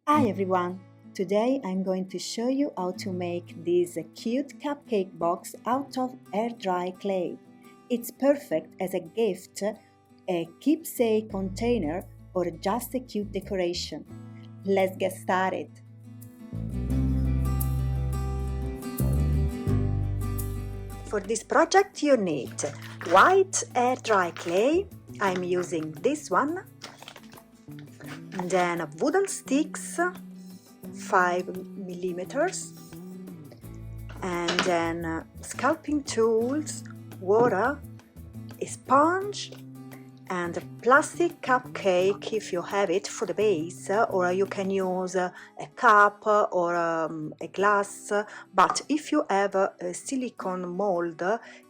Hi everyone! Today I'm going to show you how to make this cute cupcake box out of air dry clay. It's perfect as a gift, a keepsake container, or just a cute decoration. Let's get started! For this project you need white air dry clay, I'm using this one, and then wooden sticks 5 millimeters, and then sculpting tools, water, a sponge, and a plastic cupcake if you have it for the base, or you can use a cup or a glass, but if you have a silicone mold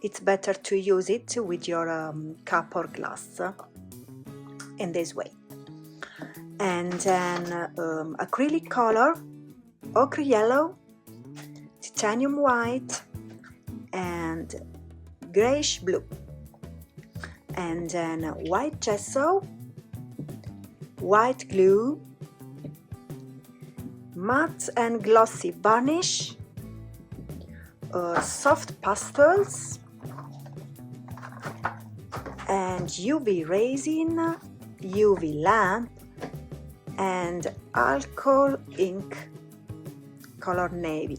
it's better to use it with your cup or glass in this way. And then acrylic color, ochre yellow, titanium white, and grayish blue. And then white gesso, white glue, matte and glossy varnish, soft pastels, and UV resin, UV lamp, and alcohol ink color navy.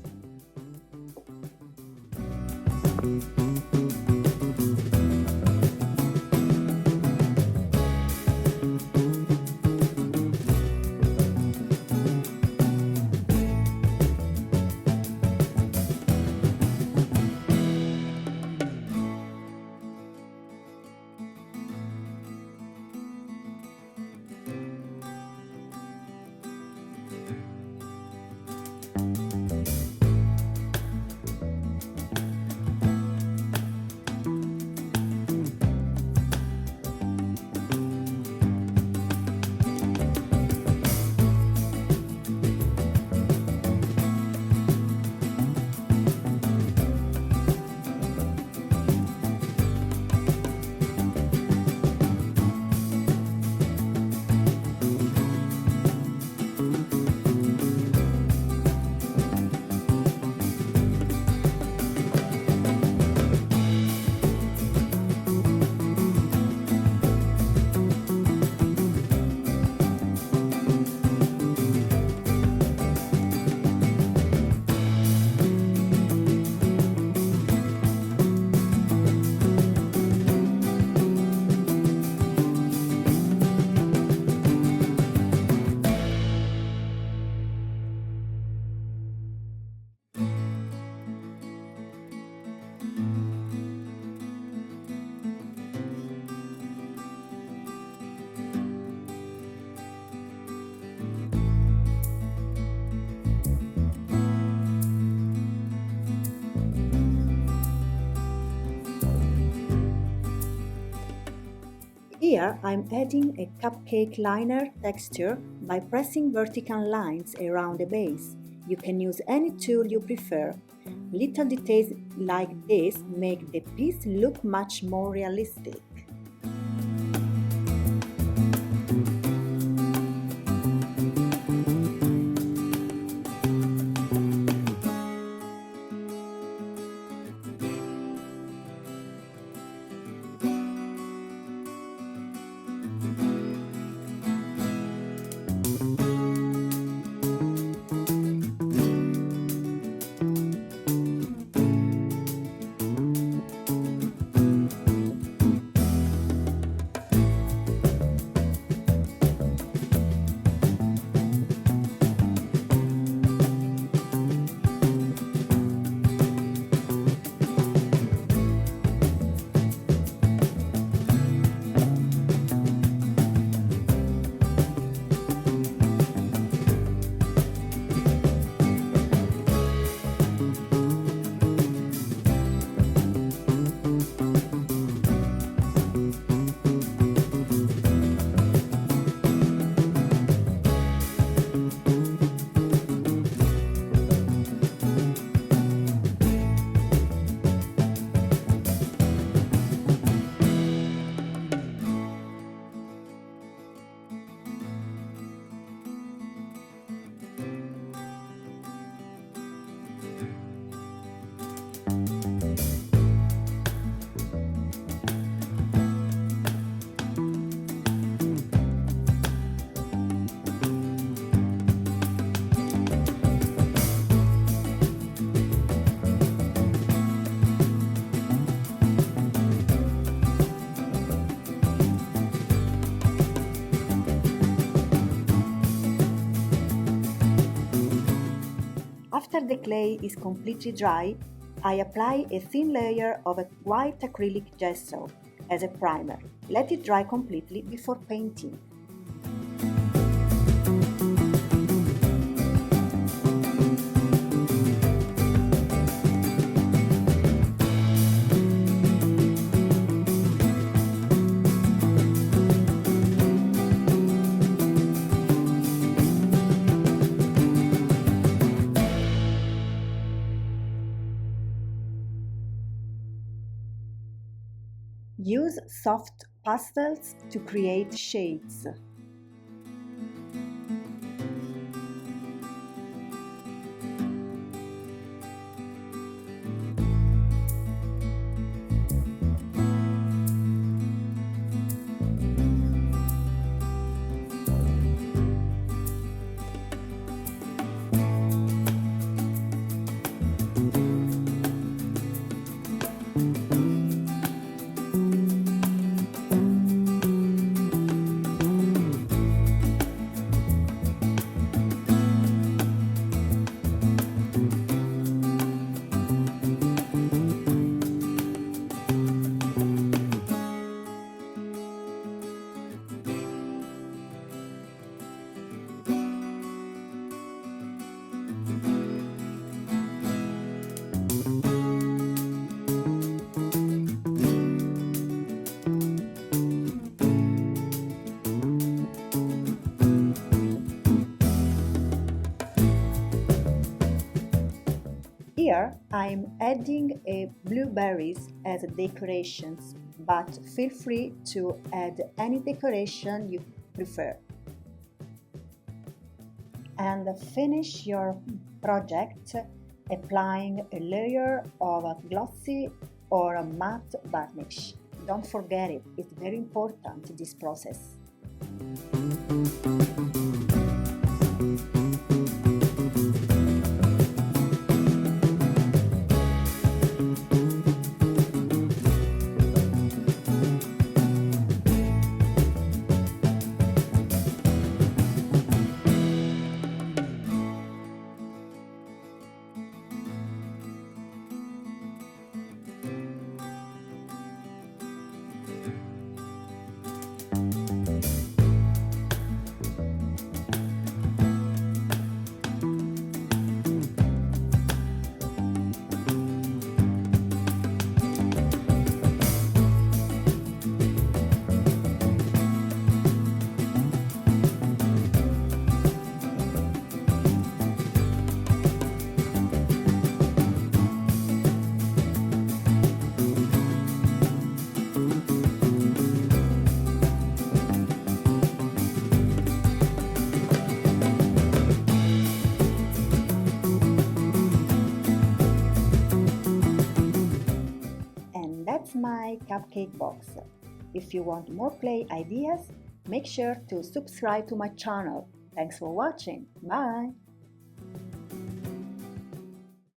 Here I'm adding a cupcake liner texture by pressing vertical lines around the base. You can use any tool you prefer. Little details like this make the piece look much more realistic. After the clay is completely dry, I apply a thin layer of a white acrylic gesso as a primer. Let it dry completely before painting. Use soft pastels to create shades. Here I'm adding blueberries as decorations, but feel free to add any decoration you prefer. And finish your project applying a layer of a glossy or a matte varnish. Don't forget it, it's very important, this process. That's my cupcake box. If you want more clay ideas, make sure to subscribe to my channel. Thanks for watching. Bye!